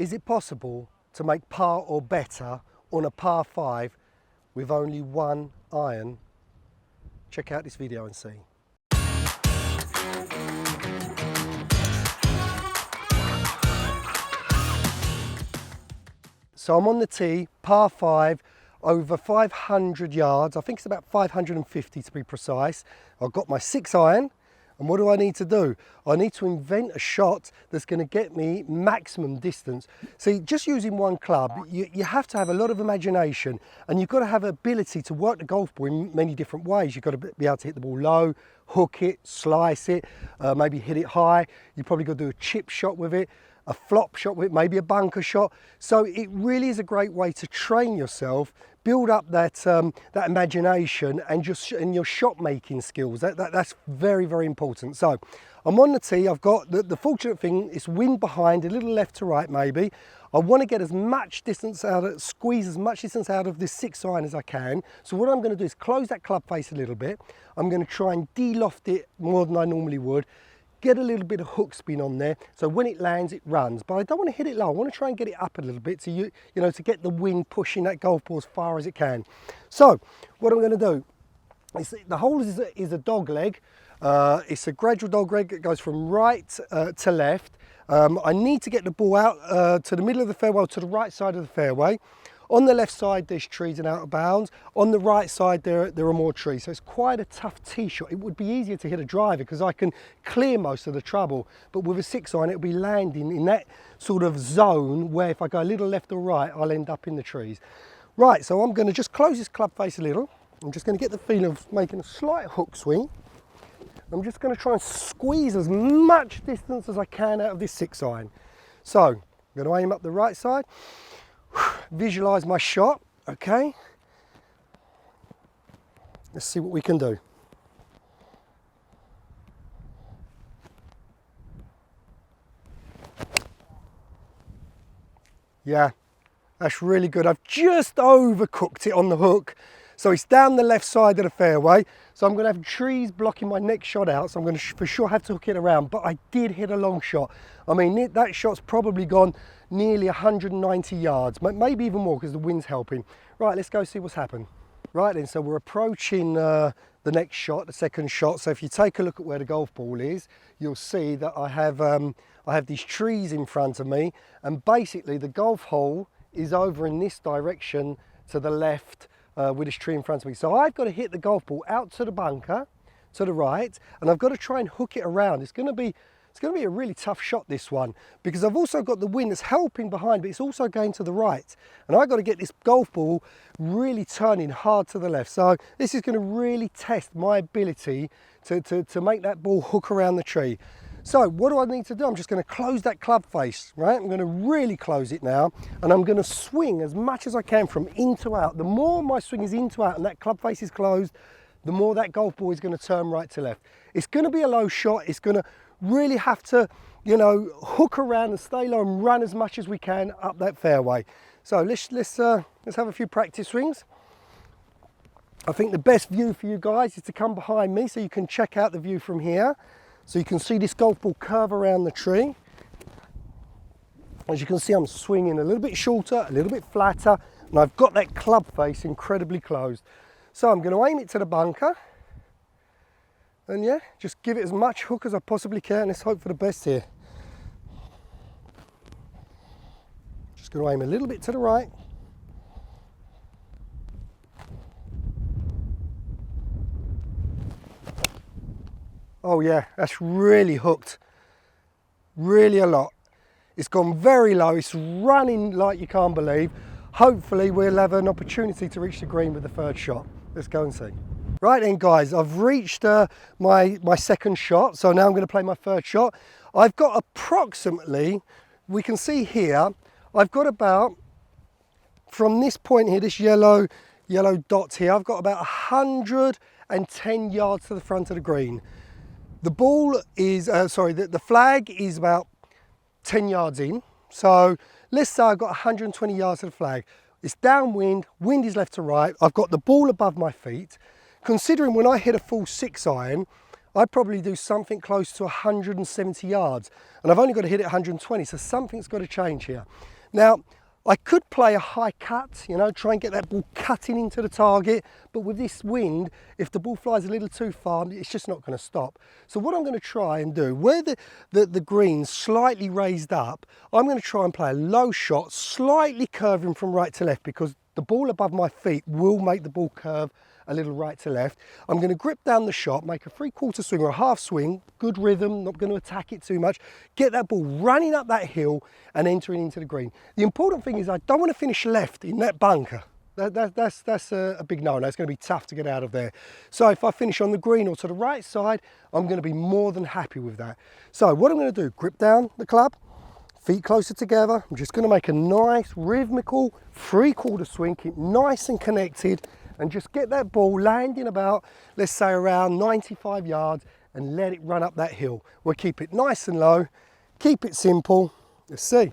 Is it possible to make par or better on a par 5 with only one iron? Check out this video and see. So I'm on the tee, par 5, over 500 yards. I think it's about 550 to be precise. I've got my 6 iron. And what do I need to do? I need to invent a shot that's going to get me maximum distance. See, just using one club, you have to have a lot of imagination, and you've got to have ability to work the golf ball in many different ways. You've got to be able to hit the ball low, hook it, slice it, maybe hit it high. You've probably got to do a chip shot with it, a flop shot with it, maybe a bunker shot. So it really is a great way to train yourself, build up that that imagination and your shot making skills. That's very, very important. So I'm on the tee. I've got the fortunate thing is wind behind, a little left to right maybe. I want to get as much distance out of, squeeze as much distance out of this 6 iron as I can. So what I'm going to do is close that club face a little bit. I'm going to try and de-loft it more than I normally would. Get a little bit of hook spin on there, so when it lands, it runs. But I don't want to hit it low. I want to try and get it up a little bit to to get the wind pushing that golf ball as far as it can. So what I'm going to do is the hole is a dog leg. It's a gradual dog leg. It goes from right to left. I need to get the ball out to the middle of the fairway, to the right side of the fairway. On the left side, there's trees and out of bounds. On the right side, there are more trees. So it's quite a tough tee shot. It would be easier to hit a driver because I can clear most of the trouble. But with a 6 iron, it'll be landing in that sort of zone where if I go a little left or right, I'll end up in the trees. Right, so I'm going to just close this club face a little. I'm just going to get the feeling of making a slight hook swing. I'm just going to try and squeeze as much distance as I can out of this 6 iron. So I'm going to aim up the right side. Visualize my shot, okay? Let's see what we can do. Yeah, that's really good. I've just overcooked it on the hook. So it's down the left side of the fairway. So I'm going to have trees blocking my next shot out. So I'm going to for sure have to hook it around. But I did hit a long shot. I mean, that shot's probably gone nearly 190 yards, maybe even more because the wind's helping. Right, let's go see what's happened. Right then, so we're approaching the next shot, the second shot. So if you take a look at where the golf ball is, you'll see that I have these trees in front of me, and basically the golf hole is over in this direction to the left with this tree in front of me. So I've got to hit the golf ball out to the bunker, to the right, and I've got to try and hook it around. It's going to be a really tough shot, this one, because I've also got the wind that's helping behind, but it's also going to the right. And I've got to get this golf ball really turning hard to the left. So this is going to really test my ability to make that ball hook around the tree. So what do I need to do? I'm just going to close that club face, right? I'm going to really close it now, and I'm going to swing as much as I can from in to out. The more my swing is in to out and that club face is closed, the more that golf ball is going to turn right to left. It's going to be a low shot. It's going to really have to, hook around and stay low and run as much as we can up that fairway. So let's have a few practice swings. I think the best view for you guys is to come behind me so you can check out the view from here. So you can see this golf ball curve around the tree. As you can see, I'm swinging a little bit shorter, a little bit flatter, and I've got that club face incredibly closed. So I'm going to aim it to the bunker. And yeah, just give it as much hook as I possibly can. Let's hope for the best here. Just going to aim a little bit to the right. Oh yeah, that's really hooked. Really a lot. It's gone very low. It's running like you can't believe. Hopefully we'll have an opportunity to reach the green with the third shot. Let's go and see. Right then guys, I've reached my second shot, so now I'm going to play my third shot. I've got approximately, we can see here, I've got about, from this point here, this yellow dot here, I've got about 110 yards to the front of the green. The ball is, the flag is about 10 yards in, so let's say I've got 120 yards to the flag. It's downwind, wind is left to right, I've got the ball above my feet. Considering when I hit a full 6 iron, I'd probably do something close to 170 yards. And I've only got to hit it 120, so something's got to change here. Now, I could play a high cut, you know, try and get that ball cutting into the target, but with this wind, if the ball flies a little too far, it's just not going to stop. So what I'm going to try and do, where the green's slightly raised up, I'm going to try and play a low shot, slightly curving from right to left, because the ball above my feet will make the ball curve a little right to left. I'm going to grip down the shot, make a 3/4 swing or a half swing, good rhythm, not going to attack it too much, get that ball running up that hill and entering into the green. The important thing is I don't want to finish left in that bunker. That's a big no-no. It's going to be tough to get out of there. So if I finish on the green or to the right side, I'm going to be more than happy with that. So what I'm going to do, grip down the club, feet closer together. I'm just going to make a nice rhythmical 3/4 swing, keep nice and connected, and just get that ball landing about, let's say around 95 yards, and let it run up that hill. We'll keep it nice and low, keep it simple. Let's see.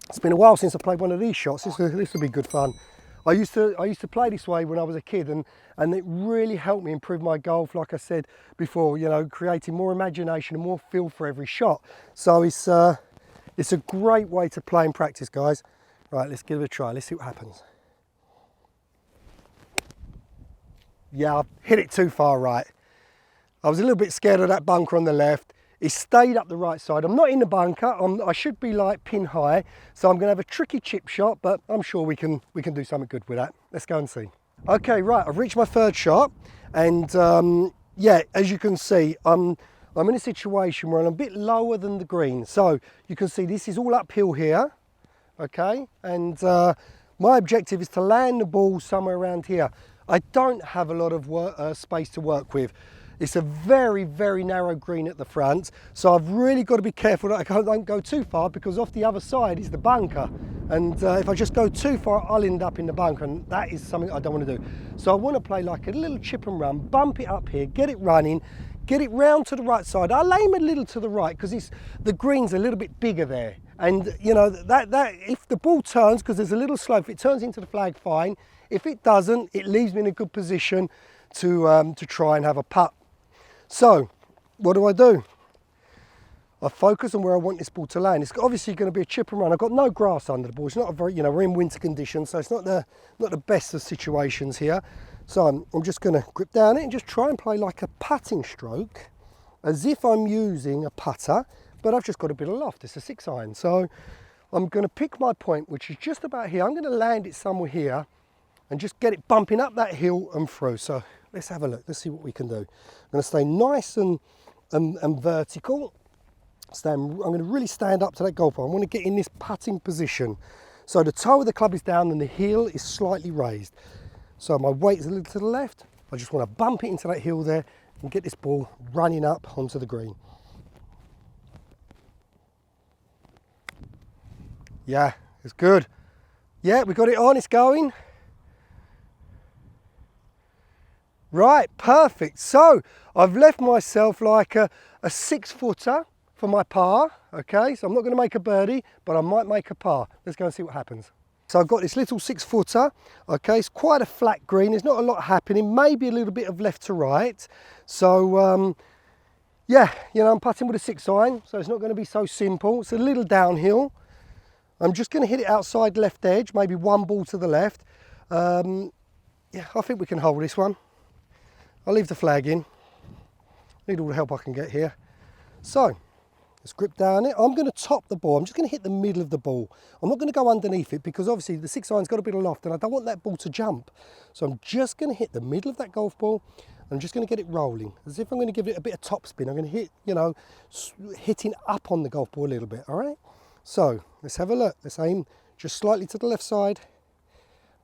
It's been a while since I played one of these shots. This will be good fun. I used to play this way when I was a kid, and it really helped me improve my golf, like I said before, you know, creating more imagination and more feel for every shot. So it's a great way to play and practice, guys. Right, let's give it a try. Let's see what happens. Yeah, I hit it too far right. I was a little bit scared of that bunker on the left. It stayed up the right side. I'm not in the bunker. I should be like pin high. So I'm going to have a tricky chip shot, but I'm sure we can do something good with that. Let's go and see. Okay, right, I've reached my third shot. And yeah, as you can see, I'm in a situation where I'm a bit lower than the green. So you can see this is all uphill here. Okay, and my objective is to land the ball somewhere around here. I don't have a lot of space to work with. It's a very, very narrow green at the front, so I've really got to be careful that I don't go too far, because off the other side is the bunker. And if I just go too far, I'll end up in the bunker, and that is something I don't want to do. So I want to play like a little chip and run, bump it up here, get it running, get it round to the right side. I'll aim a little to the right, because the green's a little bit bigger there. And you know, that if the ball turns, because there's a little slope, if it turns into the flag, fine. If it doesn't, it leaves me in a good position to try and have a putt. So what do? I focus on where I want this ball to land. It's obviously going to be a chip and run. I've got no grass under the ball. It's not a very, you know, we're in winter conditions, so it's not the best of situations here. So I'm just going to grip down it and just try and play like a putting stroke, as if I'm using a putter, but I've just got a bit of loft. It's a 6-iron. So I'm going to pick my point, which is just about here. I'm going to land it somewhere here and just get it bumping up that hill and through. So let's have a look. Let's see what we can do. I'm going to stay nice and vertical. I'm going to really stand up to that golf ball. I want to get in this putting position. So the toe of the club is down and the heel is slightly raised. So my weight is a little to the left. I just want to bump it into that hill there and get this ball running up onto the green. Yeah, it's good. Yeah, we got it on, it's going. Right, perfect. So I've left myself like a 6-footer for my par. Okay, so I'm not going to make a birdie, but I might make a par. Let's go and see what happens. So I've got this little 6-footer. Okay, it's quite a flat green. There's not a lot happening, maybe a little bit of left to right. So yeah, you know, I'm putting with a 6-iron, so it's not going to be so simple. It's a little downhill. I'm just going to hit it outside left edge, maybe one ball to the left. Yeah, I think we can hold this one. I'll leave the flag in. Need all the help I can get here. So let's grip down it. I'm going to top the ball. I'm just going to hit the middle of the ball. I'm not going to go underneath it, because obviously the 6-iron's got a bit of loft and I don't want that ball to jump. So I'm just going to hit the middle of that golf ball. I'm just going to get it rolling, as if I'm going to give it a bit of top spin. I'm going to hit, you know, hitting up on the golf ball a little bit, all right? So let's have a look. Let's aim just slightly to the left side.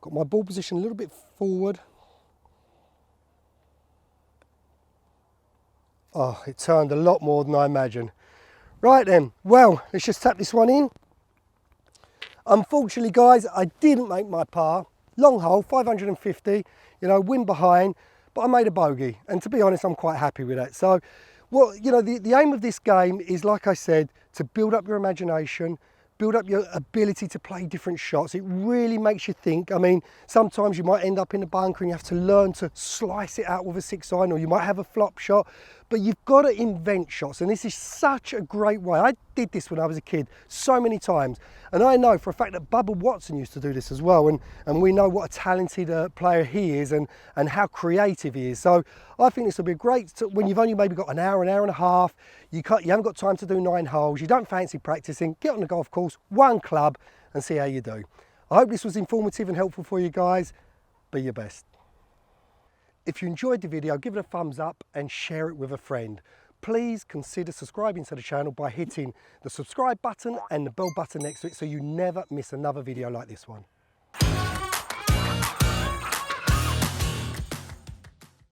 Got my ball position a little bit forward. Oh, it turned a lot more than I imagined. Right then, well, let's just tap this one in. Unfortunately, guys, I didn't make my par. Long hole, 550, you know, wind behind, but I made a bogey. And to be honest, I'm quite happy with that. So, well, you know, the aim of this game is, like I said, to build up your imagination, build up your ability to play different shots. It really makes you think. I mean, sometimes you might end up in the bunker and you have to learn to slice it out with a 6-iron, or you might have a flop shot, but you've got to invent shots, and this is such a great way. I did this when I was a kid so many times, and I know for a fact that Bubba Watson used to do this as well, and we know what a talented player he is and how creative he is. So I think this will be great when you've only maybe got an hour and a half, you haven't got time to do 9 holes, you don't fancy practicing, get on the golf course, one club, and see how you do. I hope this was informative and helpful for you guys. Be your best. If you enjoyed the video, give it a thumbs up and share it with a friend. Please consider subscribing to the channel by hitting the subscribe button and the bell button next to it so you never miss another video like this one.